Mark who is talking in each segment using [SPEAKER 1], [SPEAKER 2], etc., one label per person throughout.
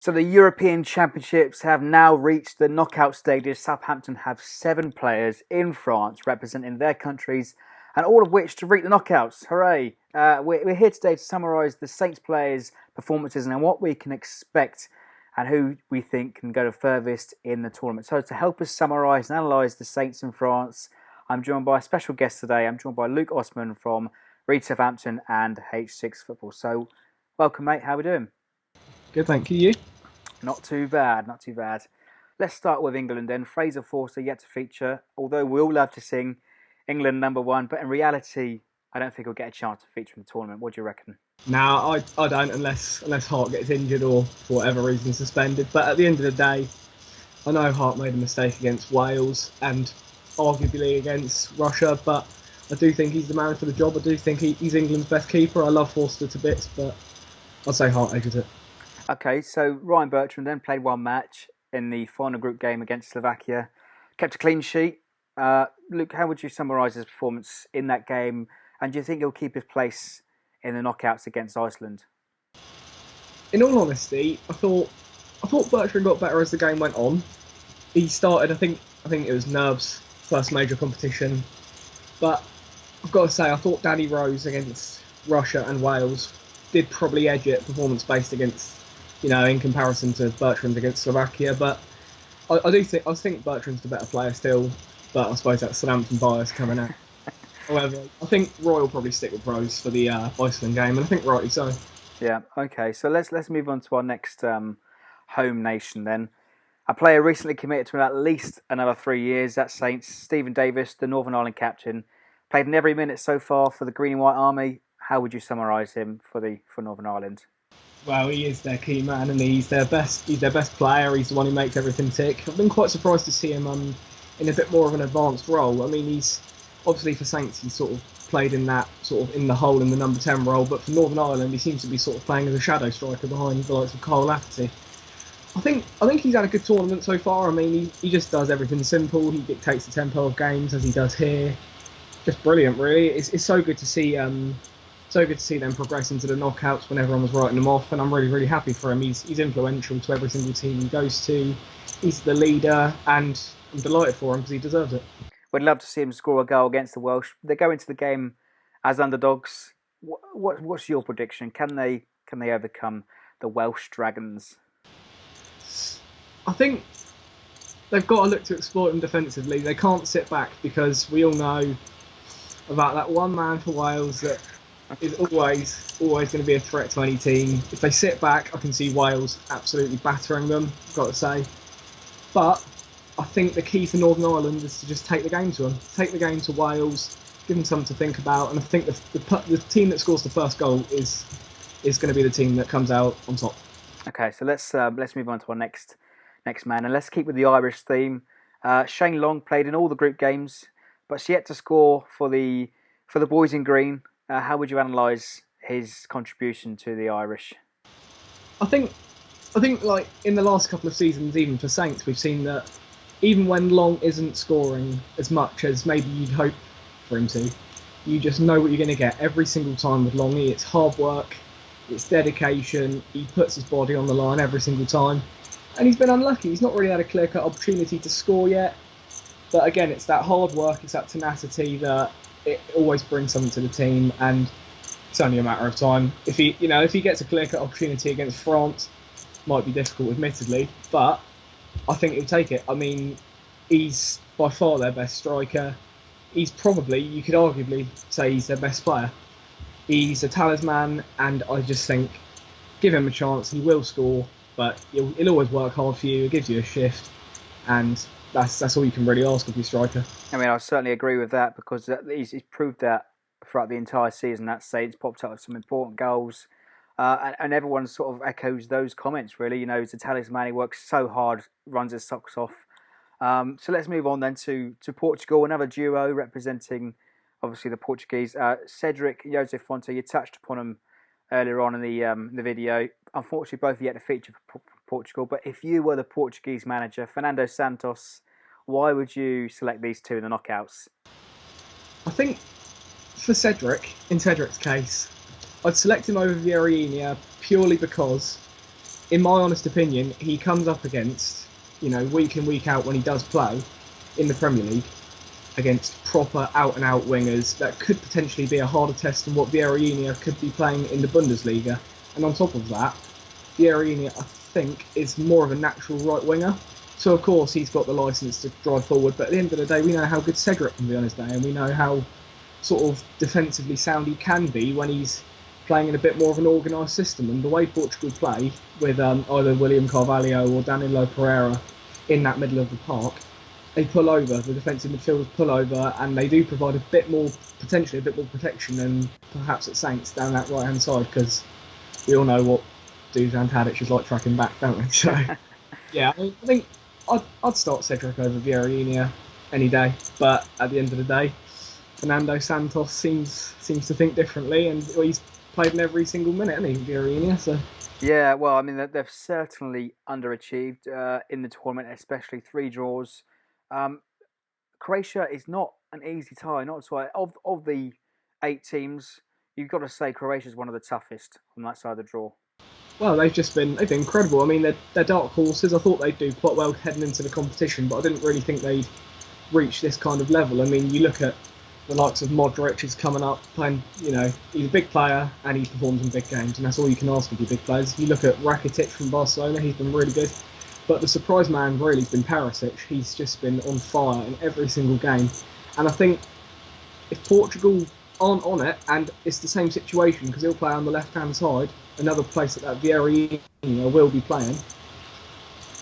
[SPEAKER 1] So the European Championships have now reached the knockout stages. Southampton have 7 players in France representing their countries, and all of which to reach the knockouts. Hooray! We're here today to summarise the Saints players' performances and what we can expect and who we think can go the furthest in the tournament. So to help us summarise and analyse the Saints in France, I'm joined by a special guest today. I'm joined by Luke Osman from Read Southampton and H6 Football. So welcome, mate. How are we doing?
[SPEAKER 2] Good, thank you. You?
[SPEAKER 1] Not too bad, not too bad. Let's start with England then. Fraser Forster yet to feature, although we all love to sing England #1, but in reality, I don't think he'll get a chance to feature in the tournament. What do you reckon?
[SPEAKER 2] No, I don't unless Hart gets injured or for whatever reason suspended. But at the end of the day, I know Hart made a mistake against Wales and arguably against Russia, but I do think he's the man for the job. I do think he's England's best keeper. I love Forster to bits, but I'd say Hart edges it.
[SPEAKER 1] Okay, so Ryan Bertrand then played one match in the final group game against Slovakia, kept a clean sheet. Luke, how would you summarise his performance in that game, and do you think he'll keep his place in the knockouts against Iceland?
[SPEAKER 2] In all honesty, I thought Bertrand got better as the game went on. He started, I think it was Nerb's first major competition, but I've got to say, I thought Danny Rose against Russia and Wales did probably edge it performance-based against, in comparison to Bertrand against Slovakia. But I think Bertrand's the better player still, but I suppose that's Southampton bias coming out. However, I think Roy will probably stick with Rose for the Iceland game, and I think rightly so.
[SPEAKER 1] Yeah, okay, so let's move on to our next home nation then. A player recently committed to at least another 3 years. That's Saints. Stephen Davis, the Northern Ireland captain, played in every minute so far for the Green and White Army. How would you summarise him for Northern Ireland?
[SPEAKER 2] Well, he is their key man, and he's their best player. He's the one who makes everything tick. I've been quite surprised to see him in a bit more of an advanced role. I mean, he's obviously for Saints, he's sort of played in that sort of in the hole in the number 10 role, but for Northern Ireland, he seems to be sort of playing as a shadow striker behind the likes of Kyle Lafferty. I think he's had a good tournament so far. I mean, he just does everything simple. He dictates the tempo of games as he does here. Just brilliant, really. It's so good to see. So good to see them progress into the knockouts when everyone was writing them off, and I'm really, really happy for him. He's influential to every single team he goes to. He's the leader, and I'm delighted for him because he deserves it.
[SPEAKER 1] We'd love to see him score a goal against the Welsh. They go into the game as underdogs. What's your prediction? Can they overcome the Welsh Dragons?
[SPEAKER 2] I think they've got to look to exploit them defensively. They can't sit back because we all know about that one man for Wales that is always going to be a threat to any team. If they sit back, I can see Wales absolutely battering them, I've got to say. But I think the key for Northern Ireland is to just take the game to them. Take the game to Wales, give them something to think about, and I think the team that scores the first goal is going to be the team that comes out on top. Okay,
[SPEAKER 1] so let's move on to our next man, and let's keep with the Irish theme. Shane Long played in all the group games, but's yet to score for the boys in green. How would you analyse his contribution to the Irish?
[SPEAKER 2] I think like in the last couple of seasons, even for Saints, we've seen that even when Long isn't scoring as much as maybe you'd hope for him to, you just know what you're going to get every single time with Longy. It's hard work, it's dedication, he puts his body on the line every single time. And he's been unlucky. He's not really had a clear-cut opportunity to score yet. But again, it's that hard work, it's that tenacity that it always brings something to the team, and it's only a matter of time. If he gets a clear-cut opportunity against France, might be difficult, admittedly, but I think he'll take it. I mean, he's by far their best striker. He's probably, you could arguably say he's their best player. He's a talisman, and I just think, give him a chance, he will score, but he'll always work hard for you, he gives you a shift, and that's all you can really ask of your striker.
[SPEAKER 1] I mean, I certainly agree with that, because he's proved that throughout the entire season. That Saints popped up with some important goals, and everyone sort of echoes those comments, really. He's a talisman, he works so hard, runs his socks off. So let's move on then to Portugal, another duo representing, obviously, the Portuguese. CedricJoseph, you touched upon him earlier on in the video. Unfortunately, both yet to feature for Portugal, but if you were the Portuguese manager, Fernando Santos, why would you select these two in the knockouts?
[SPEAKER 2] I think for Cedric's case, I'd select him over Vieira purely because in my honest opinion, he comes up against, week in, week out when he does play in the Premier League, against proper out-and-out wingers that could potentially be a harder test than what Vieira could be playing in the Bundesliga. And on top of that, Vieira, I think, is more of a natural right winger. So, of course, he's got the licence to drive forward. But at the end of the day, we know how good Cedric can be on his day, and we know how sort of defensively sound he can be when he's playing in a bit more of an organised system. And the way Portugal play, with either William Carvalho or Danilo Pereira in that middle of the park, they pull over, the defensive midfielders pull over, and they do provide potentially a bit more protection than perhaps at Saints down that right-hand side, because we all know what Dusan Tadic is like tracking back, don't we? So, yeah, I think I'd start Cedric over Vieira any day, but at the end of the day, Fernando Santos seems to think differently, and he's played in every single minute, hasn't he, Vieira? So.
[SPEAKER 1] Yeah, well, I mean, they've certainly underachieved in the tournament, especially 3 draws. Croatia is not an easy tie, not at all. Of the 8 teams, you've got to say Croatia is one of the toughest on that side of the draw.
[SPEAKER 2] Well, they've been incredible. I mean, they're dark horses. I thought they'd do quite well heading into the competition, but I didn't really think they'd reach this kind of level. I mean, you look at the likes of Modric is coming up, playing, he's a big player and he performs in big games, and that's all you can ask of your big players. If you look at Rakitic from Barcelona, he's been really good. But the surprise man really has been Perisic. He's just been on fire in every single game. And I think if Portugal aren't on it, and it's the same situation because he'll play on the left-hand side, another place that Vieira will be playing.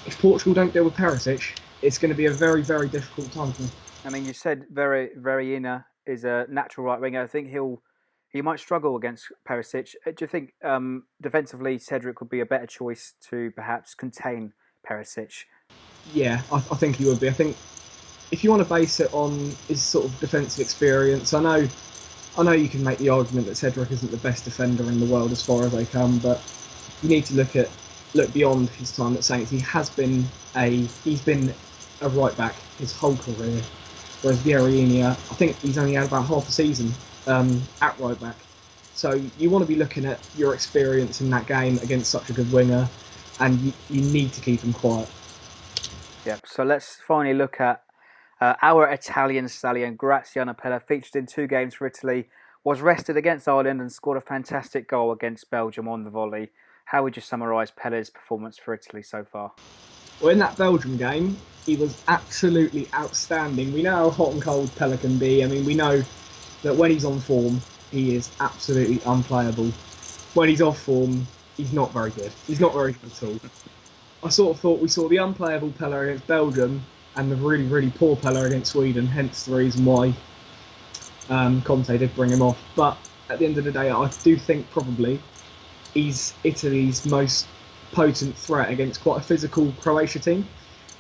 [SPEAKER 2] If Portugal don't deal with Perisic, it's going to be a very, very difficult time for them.
[SPEAKER 1] I mean, you said Vieira is a natural right winger. I think he might struggle against Perisic. Do you think defensively Cedric would be a better choice to perhaps contain Perisic?
[SPEAKER 2] Yeah, I think he would be. I think if you want to base it on his sort of defensive experience, I know you can make the argument that Cedric isn't the best defender in the world as far as they come, but you need to look beyond his time at Saints. He's been a right back his whole career, whereas Vieira, I think he's only had about half a season at right back. So you want to be looking at your experience in that game against such a good winger, and you need to keep him quiet.
[SPEAKER 1] Yeah, so let's finally look at our Italian stallion, Graziano Pella, featured in 2 games for Italy, was rested against Ireland and scored a fantastic goal against Belgium on the volley. How would you summarise Pella's performance for Italy so far?
[SPEAKER 2] Well, in that Belgium game, he was absolutely outstanding. We know how hot and cold Pella can be. I mean, we know that when he's on form, he is absolutely unplayable. When he's off form, he's not very good. He's not very good at all. I sort of thought we saw the unplayable Pella against Belgium and the really, really poor Pella against Sweden, hence the reason why Conte did bring him off. But at the end of the day, I do think probably he's Italy's most potent threat against quite a physical Croatia team.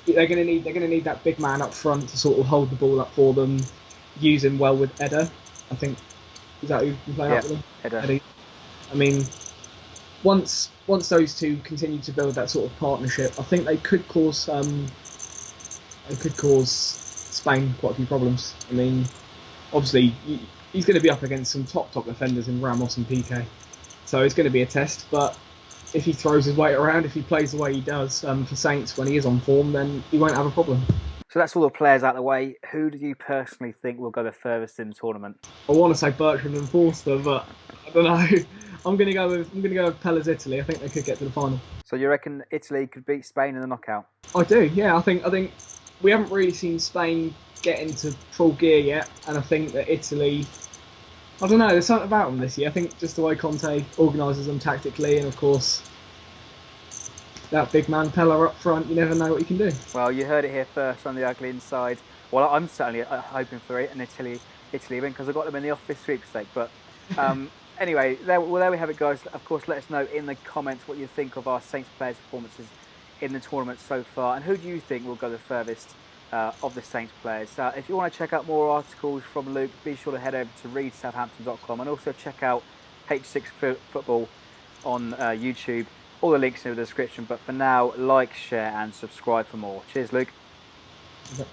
[SPEAKER 2] They're going to need that big man up front to sort of hold the ball up for them, use him well with Eder. I think, is that who's been playing up with them?
[SPEAKER 1] Eder.
[SPEAKER 2] I mean, once those two continue to build that sort of partnership, I think they could cause Spain quite a few problems. I mean, obviously he's going to be up against some top defenders in Ramos and Piqué, so it's going to be a test. But if he throws his weight around, if he plays the way he does for Saints when he is on form, then he won't have a problem.
[SPEAKER 1] So that's all the players out of the way. Who do you personally think will go the furthest in the tournament?
[SPEAKER 2] I want to say Bertrand and Forster, but I don't know. I'm going to go with Pella's Italy. I think they could get to the final. So
[SPEAKER 1] you reckon Italy could beat Spain in the knockout?
[SPEAKER 2] I do. Yeah, I think we haven't really seen Spain get into full gear yet, and I think that Italy, I don't know, there's something about them this year. I think just the way Conte organises them tactically, and of course that big man Pella up front, you never know what he can do.
[SPEAKER 1] Well, you heard it here first on The Ugly Inside. Well, I'm certainly hoping for it, an Italy win, because I got them in the office sweepstake. But anyway, there we have it, guys. Of course, let us know in the comments what you think of our Saints players' performances in the tournament so far, and who do you think will go the furthest of the Saints players. If you want to check out more articles from Luke, be sure to head over to readsouthampton.com and also check out H6 Football on YouTube. All the links in the description, but for now, like, share and subscribe for more. Cheers, Luke.
[SPEAKER 2] Okay.